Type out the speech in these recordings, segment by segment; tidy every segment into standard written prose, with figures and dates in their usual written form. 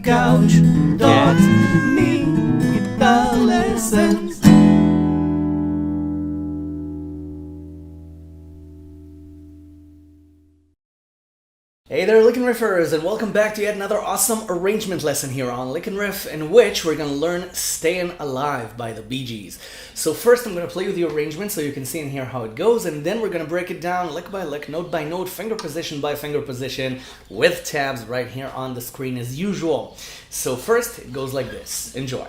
couch. Get me guitar lessons. Hey there, LickNRiffers, and welcome back to yet another awesome arrangement lesson here on LickNRiff, in which we're going to learn Stayin' Alive by the Bee Gees. So first I'm going to play with the arrangement so you can see and hear how it goes, and then we're going to break it down lick by lick, note by note, finger position by finger position, with tabs right here on the screen as usual. So first, it goes like this. Enjoy.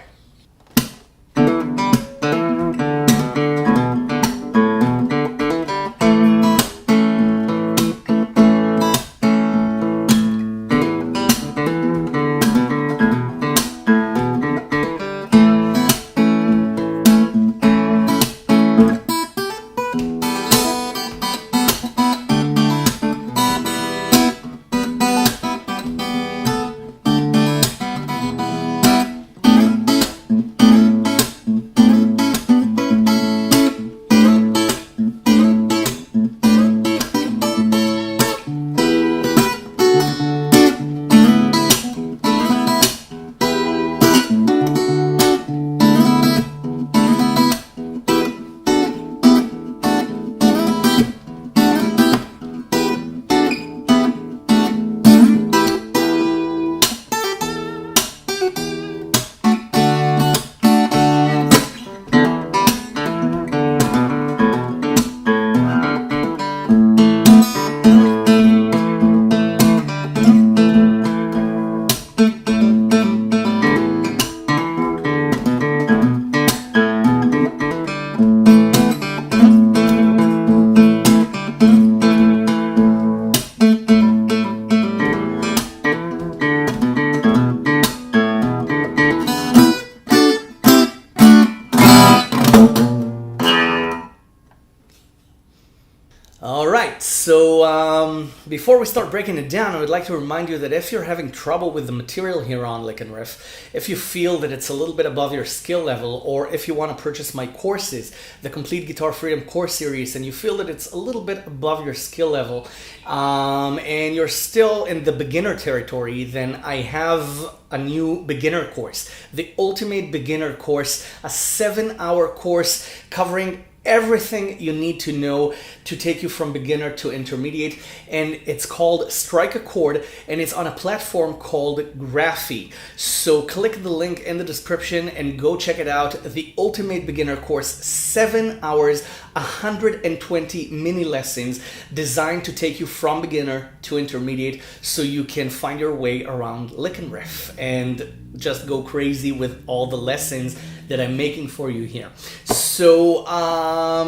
Alright, so before we start breaking it down, I would like to remind you that if you're having trouble with the material here on LickNRiff, if you feel that it's a little bit above your skill level, or if you want to purchase my courses, the Complete Guitar Freedom course series, and you feel that it's a little bit above your skill level, and you're still in the beginner territory, then I have a new beginner course, the Ultimate Beginner Course, a 7-hour course covering everything you need to know to take you from beginner to intermediate, and it's called Strike a Chord, and it's on a platform called Graphy. So click the link in the description and go check it out. The Ultimate Beginner Course, 7 hours, 120 mini lessons designed to take you from beginner to intermediate, so you can find your way around LickNRiff and just go crazy with all the lessons that I'm making for you here. So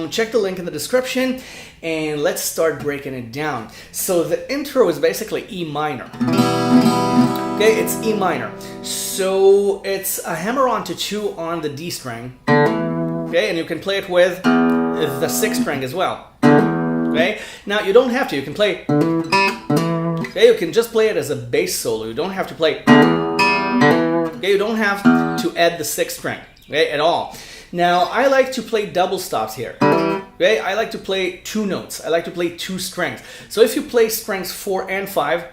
check the link in the description and let's start breaking it down. So the intro is basically E minor. Okay, it's E minor. So it's a hammer-on to 2 on the D string. Okay, and you can play it with the 6th string as well. Okay, now you don't have to, you can play, okay, you can just play it as a bass solo. You don't have to play, okay, you don't have to add the 6th string, okay, at all. Now, I like to play double stops here. Okay, I like to play 2 notes. I like to play 2 strings. So if you play strings 4 and 5,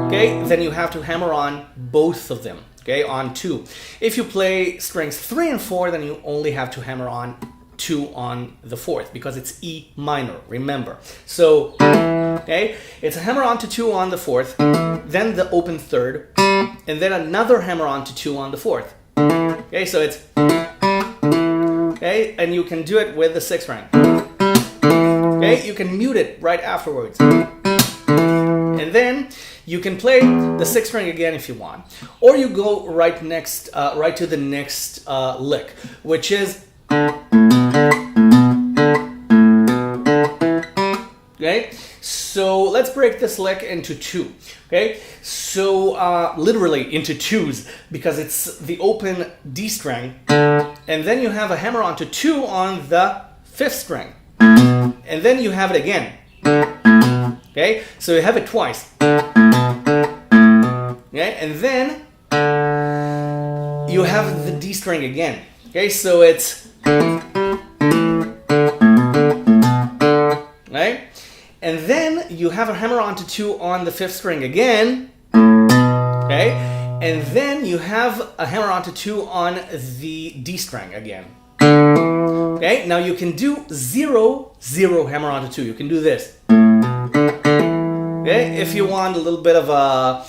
okay, then you have to hammer on both of them, okay, on 2. If you play strings 3 and 4, then you only have to hammer on 2 on the 4th, because it's E minor, remember. So, okay, it's a hammer on to 2 on the 4th, then the open 3rd, and then another hammer on to 2 on the 4th. Okay, so it's, okay, and you can do it with the 6th string. Okay, you can mute it right afterwards. And then you can play the 6th string again if you want. Or you go right to the next lick, which is, okay, so let's break this lick into 2. Okay, so literally into 2s, because it's the open D string, and then you have a hammer on to 2 on the 5th string, and then you have it again. Okay, so you have it twice. Okay, and then you have the D string again. Okay, so it's, right? And then you have a hammer on to 2 on the 5th string again. Okay, And then you have a hammer onto 2 on the D string again. Okay, now you can do 0, 0 hammer onto 2. You can do this. Okay, if you want a little bit of a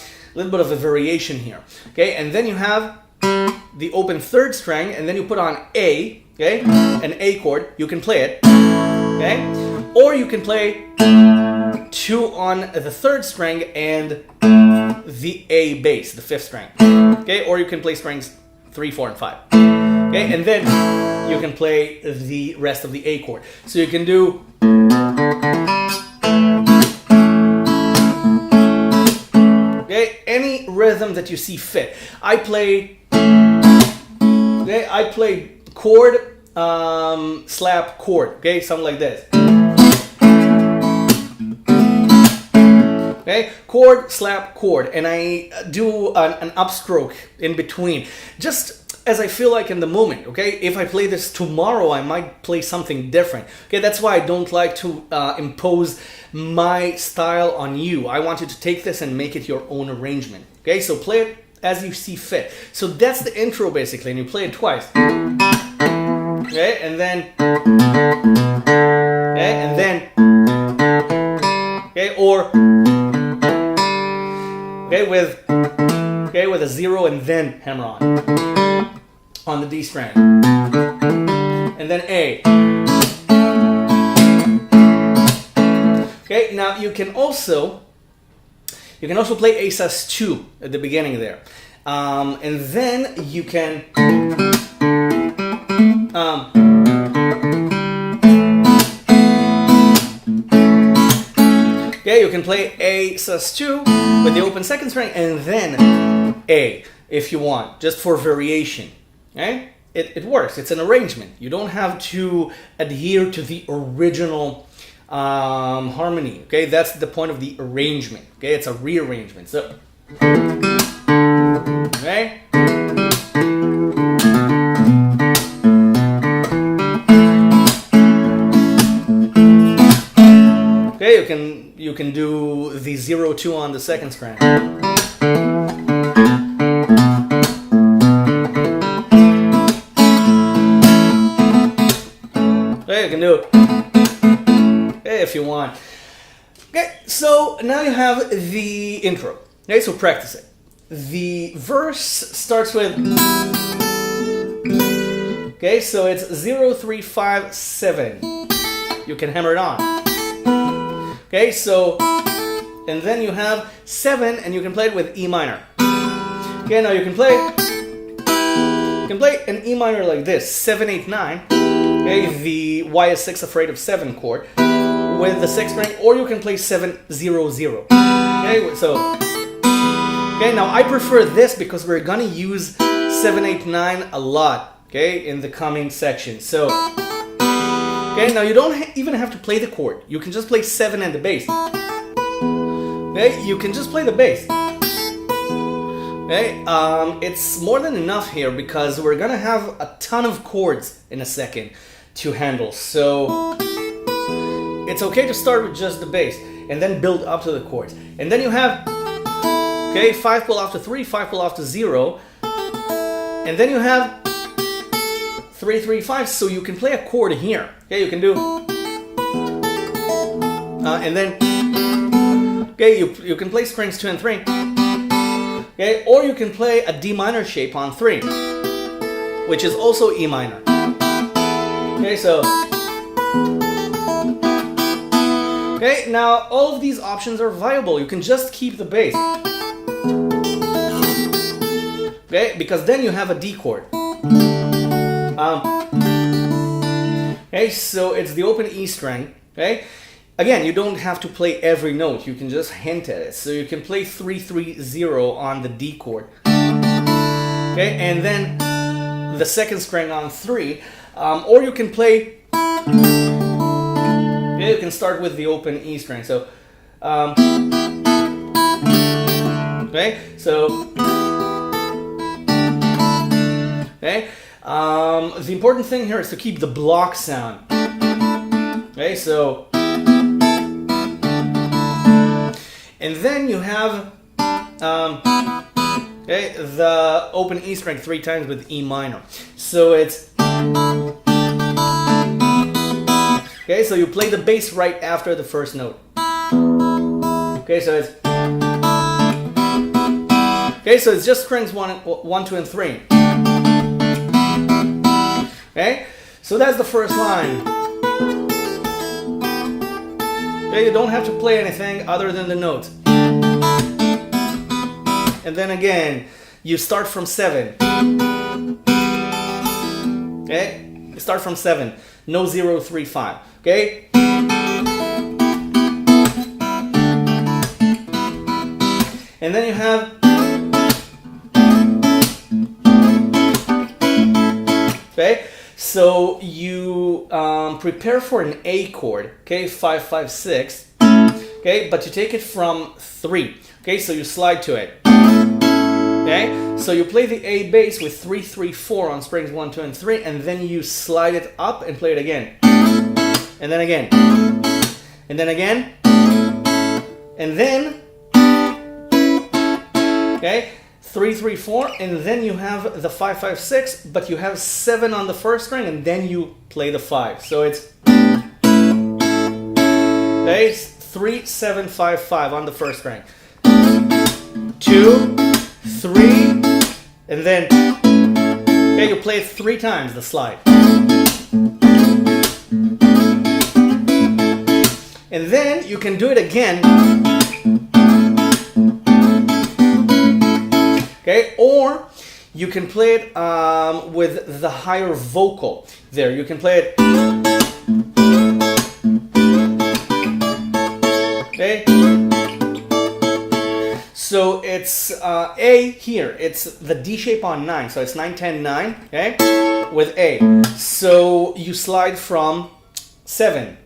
variation here. Okay, and then you have the open 3rd string, and then you put on A, okay, an A chord. You can play it, okay, or you can play 2 on the 3rd string and the A bass, the 5th string, okay, or you can play strings 3, 4, and 5, okay, and then you can play the rest of the A chord. So you can do any rhythm that you see fit. I play chord, slap, chord, okay, something like this. Okay, chord, slap, chord, and I do an upstroke in between, just as I feel like in the moment. Okay, if I play this tomorrow, I might play something different. Okay, that's why I don't like to impose my style on you. I want you to take this and make it your own arrangement. Okay, so play it as you see fit. So that's the intro basically, and you play it twice. Okay, and then, okay, or with a 0 and then hammer on the D string, and then A. Okay, now you can also play A sus2 at the beginning there, and then you can okay, you can play A sus2 with the open 2nd string and then A if you want, just for variation. Okay? It works. It's an arrangement. You don't have to adhere to the original harmony. Okay, that's the point of the arrangement. Okay, it's a rearrangement. So, okay. Okay, you can do the 0, 2 on the 2nd string. Okay, you can do it. Okay, if you want. Okay, so now you have the intro. Okay, so practice it. The verse starts with. Okay, so it's 0, 3, 5, 7. You can hammer it on. Okay, so, and then you have 7, and you can play it with E minor. Okay, now you can play an E minor like this, 7, 8, 9. Okay, the Why is 6 afraid of 7 chord with the 6th string, or you can play 7, 0, 0. Okay, so, okay, now I prefer this because we're gonna use 7, 8, 9 a lot, okay, in the coming section. So, okay, now you don't even have to play the chord. You can just play 7 and the bass. Okay, you can just play the bass. Okay, it's more than enough here because we're gonna have a ton of chords in a second to handle. So it's okay to start with just the bass and then build up to the chords. And then you have, okay, 5 pull off to 3, 5 pull off to 0, and then you have 3, 3, 5, so you can play a chord here. Okay, you can do, and then, okay, you can play strings 2 and 3. Okay, or you can play a D minor shape on 3, which is also E minor. Okay, so, okay, now all of these options are viable. You can just keep the bass. Okay, because then you have a D chord. Okay, so it's the open E string. Okay, again, you don't have to play every note. You can just hint at it. So you can play 3, 3, 0 on the D chord. Okay, and then the 2nd string on 3, or you can play. Okay, you can start with the open E string. So, okay, so. Okay. The important thing here is to keep the block sound. Okay, so, and then you have, Okay, the open E string 3 times with E minor. So it's... Okay, so you play the bass right after the first note. Okay, so it's... Okay, so it's just strings 1, 2, and 3. Okay, so that's the first line. Okay, you don't have to play anything other than the notes. And then again, you start from 7. Okay, you start from 7. No 0, 3, 5. Okay. And then you have... Okay, so you prepare for an A chord, okay, 5, 5, 6, okay, but you take it from 3, okay, so you slide to it, okay, so you play the A bass with 3, 3, 4 on strings 1, 2, and 3, and then you slide it up and play it again, and then again, and then again, and then, okay, 3, 3, 4, and then you have the 5, 5, 6, but you have 7 on the first string, and then you play the 5. So it's okay, 3, 7, 5, 5 on the first string. 2, 3, and then okay, you play it 3 times, the slide. And then you can do it again. Okay, or you can play it with the higher vocal. There, you can play it. Okay, so it's A here. It's the D shape on 9, so it's 9, 10, 9. Okay, with A. So you slide from 7.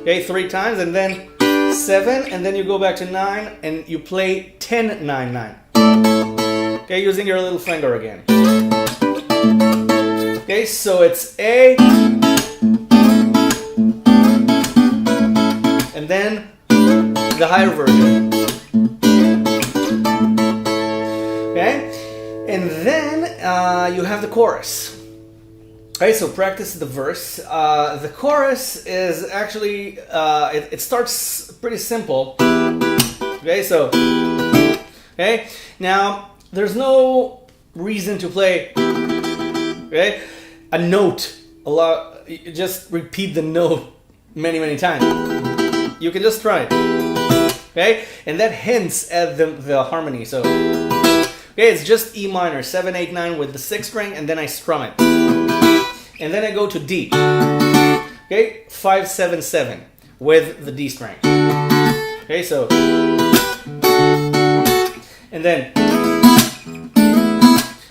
Okay, 3 times, and then 7, and then you go back to 9, and you play 10, 9, 9. Okay, using your little finger again. Okay, so it's A, and then the higher version. Okay, and then you have the chorus. Okay, so practice the verse. The chorus is actually, it starts pretty simple. Okay, so, okay, now there's no reason to play, okay, a note a lot. You just repeat the note many, many times. You can just try it, okay, and that hints at the harmony. So, okay, it's just E minor, 7, 8, 9 with the 6th string, and then I strum it. And then I go to D. Okay, 5, 7, 7 with the D string. Okay, so, and then,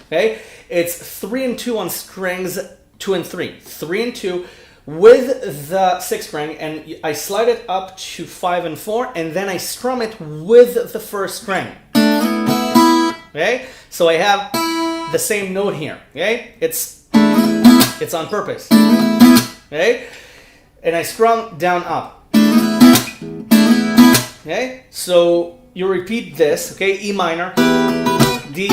okay, it's 3 and 2 on strings 2 and 3. 3 and 2 with the 6th string, and I slide it up to 5 and 4, and then I strum it with the 1st string. Okay, so I have the same note here. Okay, it's on purpose. Okay, and I strum down up. Okay, so you repeat this. Okay, E minor, D,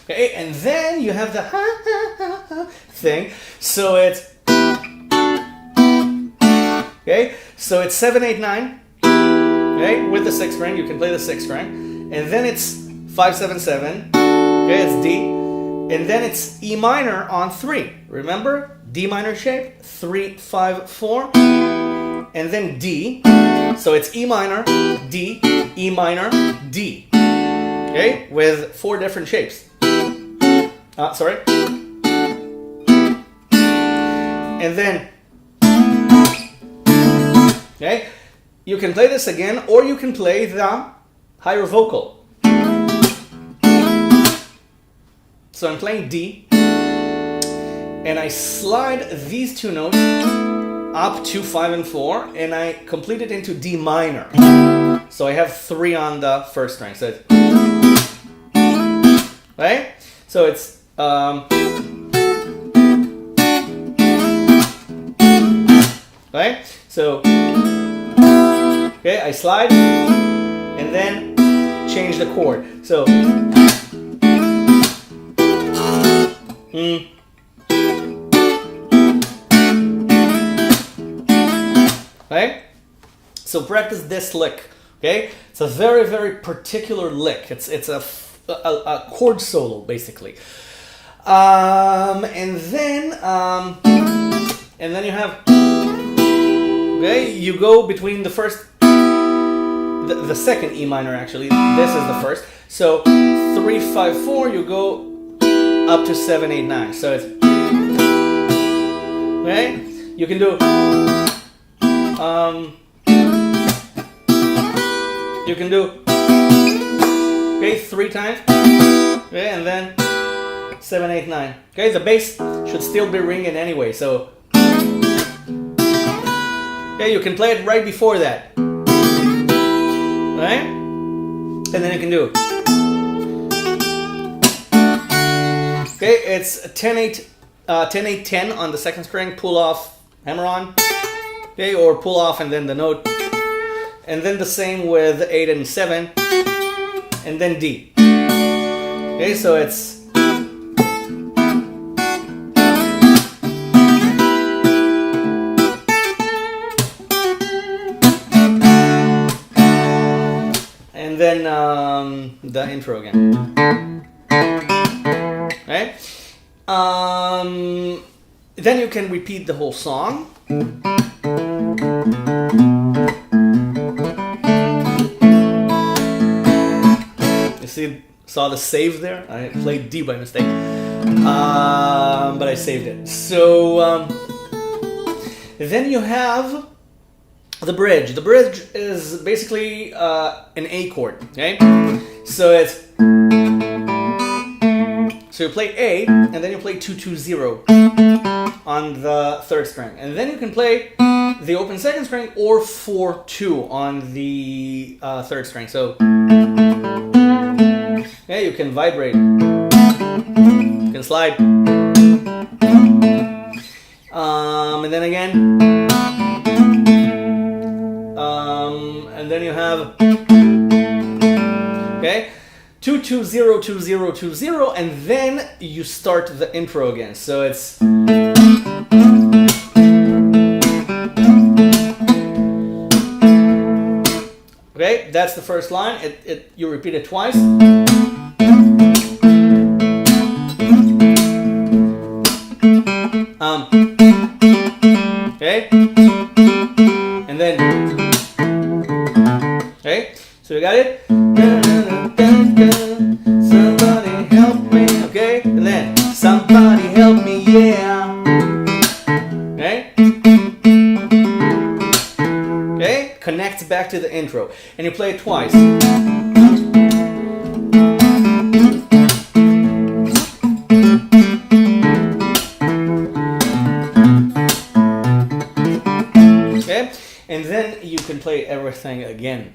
okay, and then you have the thing. So it's okay. So it's 7, 8, 9. Okay, with the 6th string, you can play the 6th string, and then it's 5, 7, 7. Okay, it's D, and then it's E minor on 3. Remember, D minor shape, 3, 5, 4, and then D. So it's E minor, D, E minor, D. Okay, with 4 different shapes. Sorry. And then, okay, you can play this again, or you can play the higher vocal. So I'm playing D, and I slide these 2 notes up to 5 and 4, and I complete it into D minor. So I have 3 on the 1st string. So it's, right? So it's right? So, okay, I slide and then change the chord. So, right? So practice this lick, okay? It's a very, very particular lick. It's a chord solo, basically. And then you have, okay, you go between the first, the second E minor actually. This is the first. So 3, 5, 4. You go up to 7, 8, 9. So it's, okay. You can do. You can do, okay, 3 times, okay, and then 7, 8, 9. Okay, the bass should still be ringing anyway, so, okay, you can play it right before that, right? And then you can do, okay, it's 10, 8, 10, 8, 10 on the second string, pull off, hammer on, okay, or pull off and then the note. And then the same with 8 and 7, and then D. Okay, so it's, and then the intro again. Right? Then you can repeat the whole song. Saw the save there. I played D by mistake, but I saved it. So then you have the bridge. The bridge is basically an A chord. Okay, so it's, so you play A and then you play 2, 2, 0 on the third string, and then you can play the open second string or 4, 2 on the third string. So. Yeah, you can vibrate, you can slide, and then again, and then you have, okay, 2, 2, 0, 2, 0, 2, 0, and then you start the intro again. So it's, okay, that's the first line. You repeat it twice. Okay, and then, okay, so you got it. Somebody help me, okay, and then somebody help me, yeah. Okay, okay, connects back to the intro, and you play it twice. And then you can play everything again.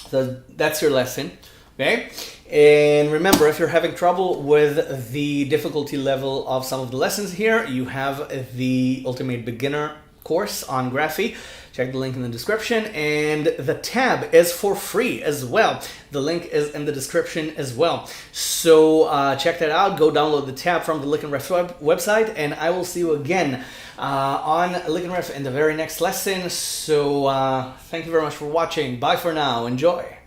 So that's your lesson, okay? And remember, if you're having trouble with the difficulty level of some of the lessons here, you have the Ultimate Beginner course on Graphy. Check the link in the description, and the tab is for free as well. The link is in the description as well. So check that out. Go download the tab from the LickNRiff website, and I will see you again on LickNRiff in the very next lesson. So thank you very much for watching. Bye for now. Enjoy.